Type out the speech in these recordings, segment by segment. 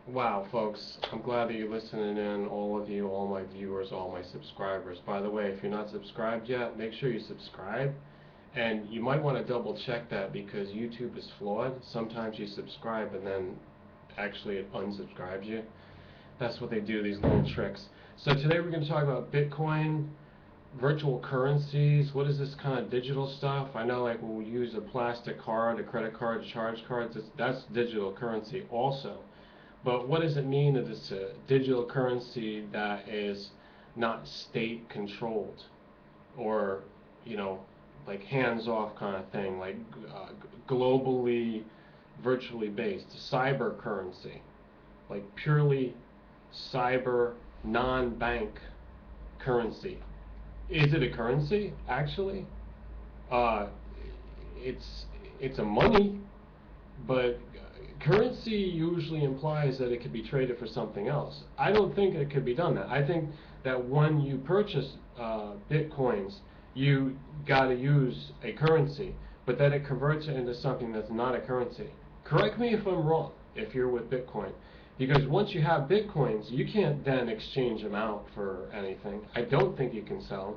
Wow, folks, I'm glad that you're listening in, all of you, all my viewers, all my subscribers. By the way, if you're not subscribed yet, make sure you subscribe. And you might want to double check that because YouTube is flawed. Sometimes you subscribe and then actually it unsubscribes you. That's what they do, these little tricks. So today we're going to talk about Bitcoin, virtual currencies. What is this kind of digital stuff? I know like when we use a plastic card, a credit card, charge cards, that's digital currency also. But what does it mean that it's a digital currency that is not state controlled or, you know, like hands-off kind of thing, like globally, virtually based, cyber currency, like purely cyber, non-bank currency. Is it a currency, actually? Uh, it's it's a money, but currency usually implies that it could be traded for something else. I don't think it could be done that. I think that when you purchase bitcoins, you got to use a currency, but then it converts it into something that's not a currency. Correct me if I'm wrong, if you're with Bitcoin. Because once you have bitcoins, you can't then exchange them out for anything. I don't think you can sell them.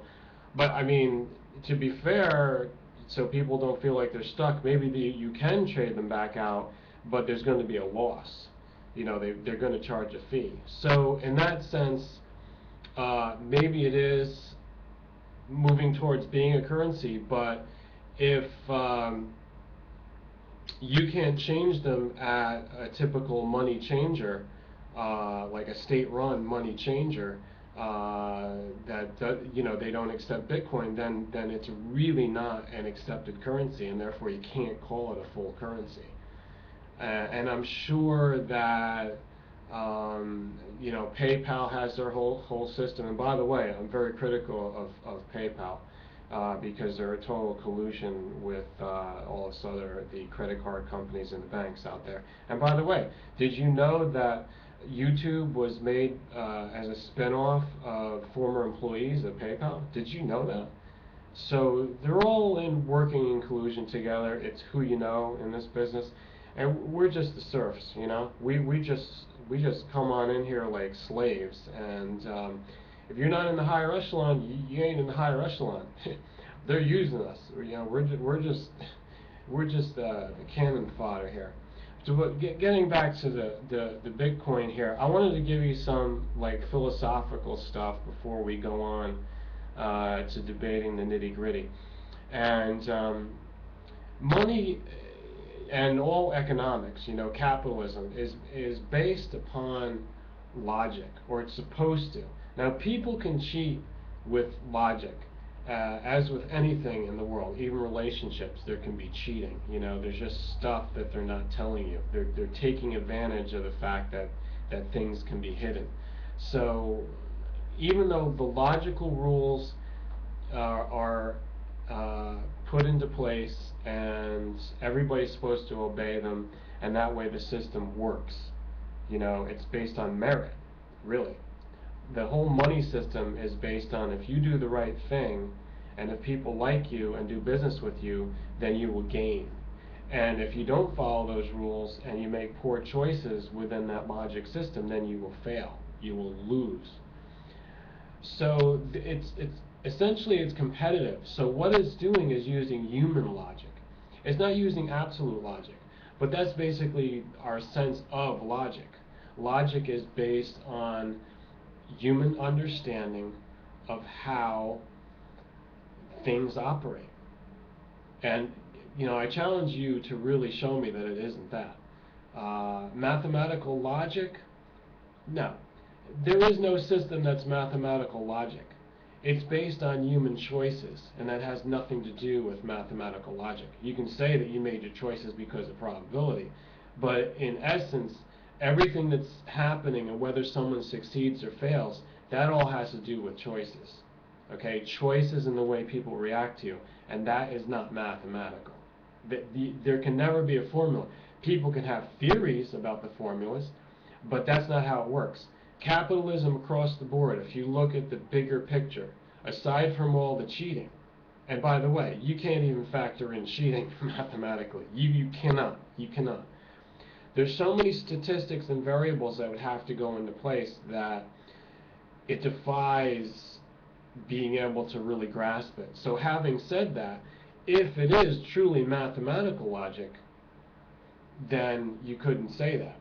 But I mean, to be fair, so people don't feel like they're stuck, maybe you can trade them back out, but there's going to be a loss. You know, they're going to charge a fee. So in that sense, maybe it is moving towards being a currency, but if you can't change them at a typical money changer, like a state-run money changer, you know, they don't accept Bitcoin, then it's really not an accepted currency, and therefore you can't call it a full currency. And I'm sure that you know, PayPal has their whole system. And by the way, I'm very critical of PayPal because they're a total collusion with all this other the credit card companies and the banks out there. And by the way, did you know that YouTube was made as a spin-off of former employees of PayPal? Did you know that? So they're all working in collusion together. It's who you know in this business, and we're just the serfs, you know. We just come on in here like slaves, and if you're not in the higher echelon, you ain't in the higher echelon. They're using us. You know, we're just the cannon fodder here. So, but getting back to the Bitcoin here, I wanted to give you some like philosophical stuff before we go on to debating the nitty-gritty. And money and all economics, you know, capitalism is based upon logic, or it's supposed to. Now, people can cheat with logic, as with anything in the world, even relationships. There can be cheating. You know, there's just stuff that they're not telling you. They're taking advantage of the fact that things can be hidden. So, even though the logical rules are put into place and everybody's supposed to obey them, and that way the system works. You know, it's based on merit, really. The whole money system is based on if you do the right thing and if people like you and do business with you, then you will gain. And if you don't follow those rules and you make poor choices within that logic system, then you will fail. You will lose. So it's essentially it's competitive. So what it's doing is using human logic. It's not using absolute logic, but that's basically our sense of logic. Logic is based on human understanding of how things operate. And you know, I challenge you to really show me that it isn't that. Mathematical logic? No. There is no system that's mathematical logic. It's based on human choices, and that has nothing to do with mathematical logic. You can say that you made your choices because of probability, but in essence, everything that's happening and whether someone succeeds or fails, that all has to do with choices. Okay, choices in the way people react to you, and that is not mathematical. There can never be a formula. People can have theories about the formulas, but that's not how it works. Capitalism across the board, if you look at the bigger picture, aside from all the cheating, and by the way, you can't even factor in cheating mathematically. You cannot. There's so many statistics and variables that would have to go into place that it defies being able to really grasp it. So having said that, if it is truly mathematical logic, then you couldn't say that.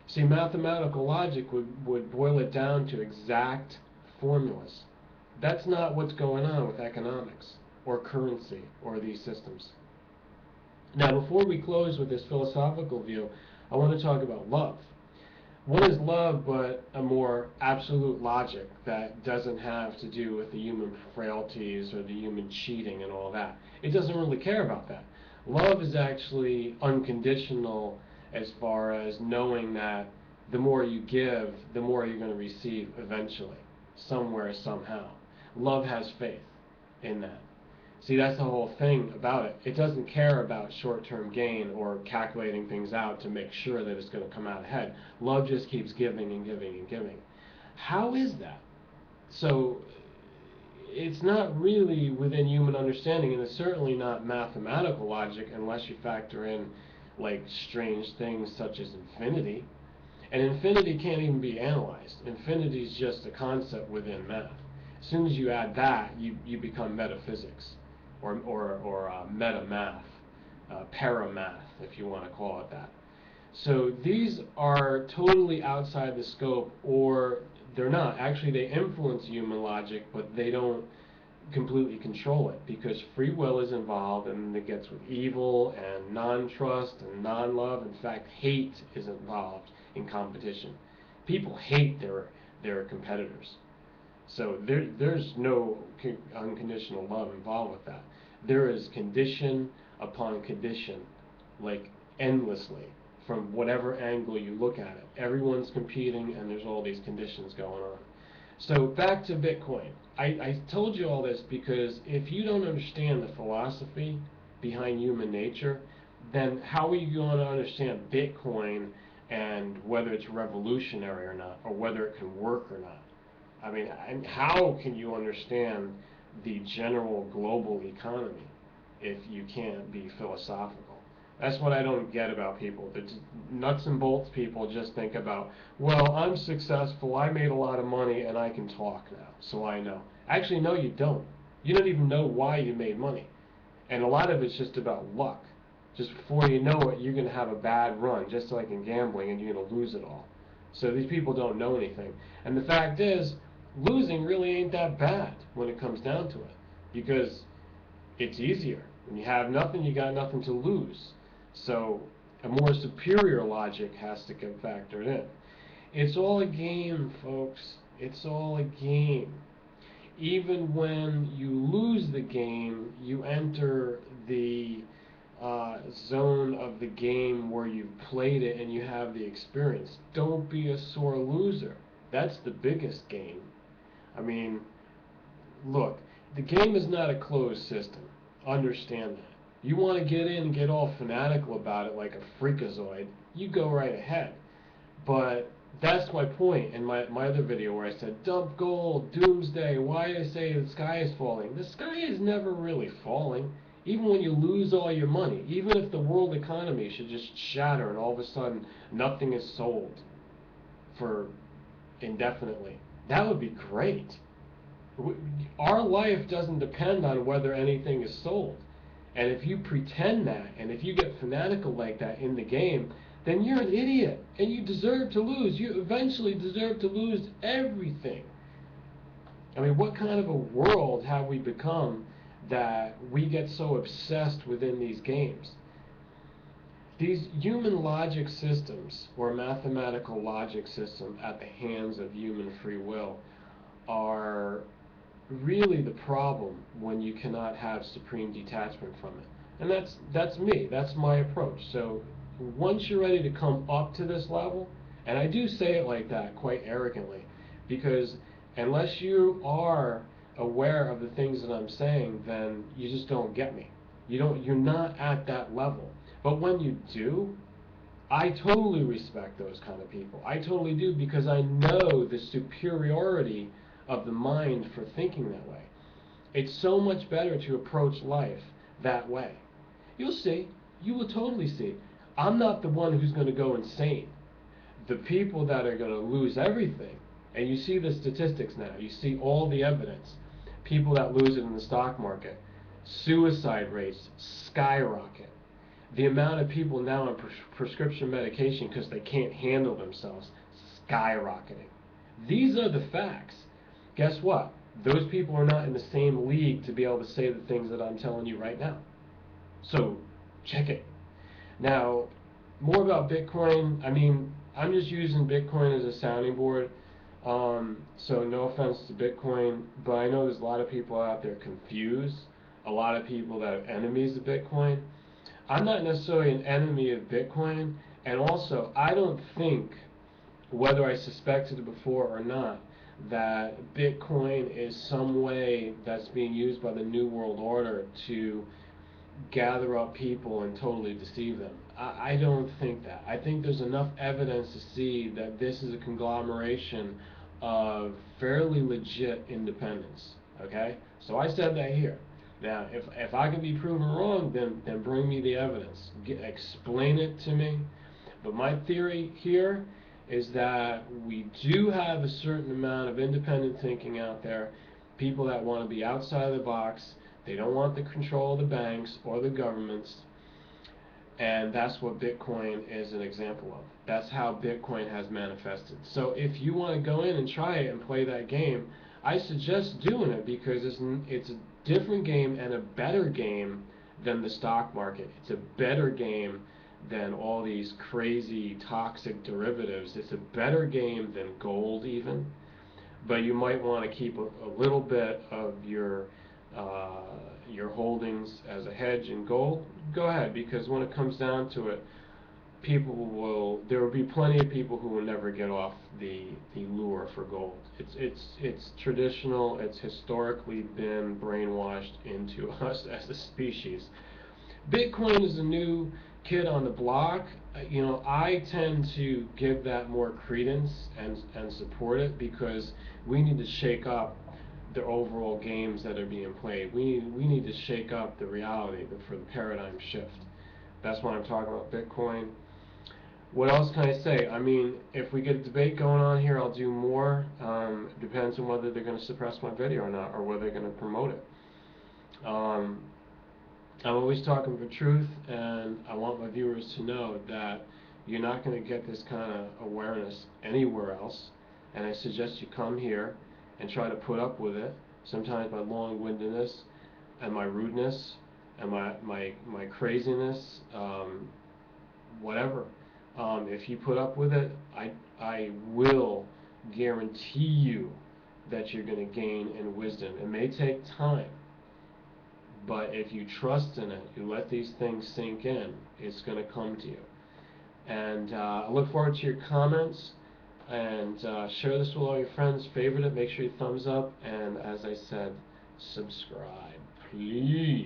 See, mathematical logic would boil it down to exact formulas. That's not what's going on with economics or currency or these systems. Now, before we close with this philosophical view, I want to talk about love. What is love but a more absolute logic that doesn't have to do with the human frailties or the human cheating and all that? It doesn't really care about that. Love is actually unconditional as far as knowing that the more you give, the more you're going to receive eventually, somewhere, somehow. Love has faith in that. See, that's the whole thing about it. It doesn't care about short-term gain or calculating things out to make sure that it's going to come out ahead. Love just keeps giving and giving and giving. How is that? So it's not really within human understanding, and it's certainly not mathematical logic unless you factor in like strange things such as infinity. And infinity can't even be analyzed. Infinity is just a concept within math. As soon as you add that, you become metaphysics, or meta-math, para-math, if you want to call it that. So these are totally outside the scope, or they're not. Actually, they influence human logic, but they don't completely control it, because free will is involved, and it gets with evil and non-trust and non-love. In fact, hate is involved in competition. People hate their competitors. So there's no unconditional love involved with that. There is condition upon condition, like endlessly, from whatever angle you look at it. Everyone's competing, and there's all these conditions going on. So back to Bitcoin. I told you all this because if you don't understand the philosophy behind human nature, then how are you going to understand Bitcoin and whether it's revolutionary or not, or whether it can work or not? I mean, how can you understand the general global economy if you can't be philosophical? That's what I don't get about people. The nuts and bolts people just think about, well, I'm successful, I made a lot of money, and I can talk now, so I know. Actually, no, you don't. You don't even know why you made money. And a lot of it's just about luck. Just before you know it, you're going to have a bad run, just like in gambling, and you're going to lose it all. So these people don't know anything. And the fact is, losing really ain't that bad when it comes down to it, because it's easier. When you have nothing, you got nothing to lose. So a more superior logic has to get factored in. It's all a game, folks. It's all a game. Even when you lose the game, you enter the zone of the game where you've played it and you have the experience. Don't be a sore loser. That's the biggest game. I mean, look, the game is not a closed system. Understand that. You want to get in and get all fanatical about it like a freakazoid, you go right ahead. But that's my point in my other video where I said, dump gold, doomsday, why did I say the sky is falling? The sky is never really falling. Even when you lose all your money, even if the world economy should just shatter and all of a sudden nothing is sold for indefinitely, that would be great. Our life doesn't depend on whether anything is sold. And if you pretend that, and if you get fanatical like that in the game, then you're an idiot, and you deserve to lose. You eventually deserve to lose everything. I mean, what kind of a world have we become that we get so obsessed within these games? These human logic systems, or mathematical logic system at the hands of human free will, are really the problem when you cannot have supreme detachment from it. And that's me. That's my approach. So once you're ready to come up to this level, and I do say it like that quite arrogantly, because unless you are aware of the things that I'm saying, then you just don't get me. You're not at that level. But when you do, I totally respect those kind of people. I totally do, because I know the superiority of the mind for thinking that way. It's so much better to approach life that way. You'll see. You will totally see. I'm not the one who's going to go insane. The people that are going to lose everything, and you see the statistics now, you see all the evidence, people that lose it in the stock market, suicide rates skyrocket. The amount of people now on prescription medication because they can't handle themselves, skyrocketing. These are the facts. Guess what? Those people are not in the same league to be able to say the things that I'm telling you right now. So, check it. Now, more about Bitcoin. I mean, I'm just using Bitcoin as a sounding board. So no offense to Bitcoin, but I know there's a lot of people out there confused. A lot of people that are enemies of Bitcoin. I'm not necessarily an enemy of Bitcoin, and also I don't think, whether I suspected it before or not, that Bitcoin is some way that's being used by the New World Order to gather up people and totally deceive them. I don't think that. I think there's enough evidence to see that this is a conglomeration of fairly legit independence. Okay? So I said that here. Now, if I can be proven wrong, then bring me the evidence. Explain it to me. But my theory here is that we do have a certain amount of independent thinking out there, people that want to be outside of the box. They don't want the control of the banks or the governments, and that's what Bitcoin is an example of. That's how Bitcoin has manifested. So if you want to go in and try it and play that game, I suggest doing it because it's a different game and a better game than the stock market. It's a better game than all these crazy toxic derivatives. It's a better game than gold even, but you might want to keep a little bit of your holdings as a hedge in gold. Go ahead, because when it comes down to it, there will be plenty of people who will never get off the lure for gold. It's traditional. It's historically been brainwashed into us as a species. Bitcoin is a new kid on the block. I tend to give that more credence and support it because we need to shake up the overall games that are being played. We need to shake up the reality for the paradigm shift. That's why I'm talking about Bitcoin. What else can I say? I mean, if we get a debate going on here, I'll do more. Depends on whether they're going to suppress my video or not, or whether they're going to promote it. I'm always talking for truth, and I want my viewers to know that you're not going to get this kind of awareness anywhere else, and I suggest you come here and try to put up with it. Sometimes my long-windedness and my rudeness and my craziness, whatever. If you put up with it, I will guarantee you that you're going to gain in wisdom. It may take time, but if you trust in it, you let these things sink in, it's going to come to you. And I look forward to your comments, and share this with all your friends, favorite it, make sure you thumbs up, and as I said, subscribe, please.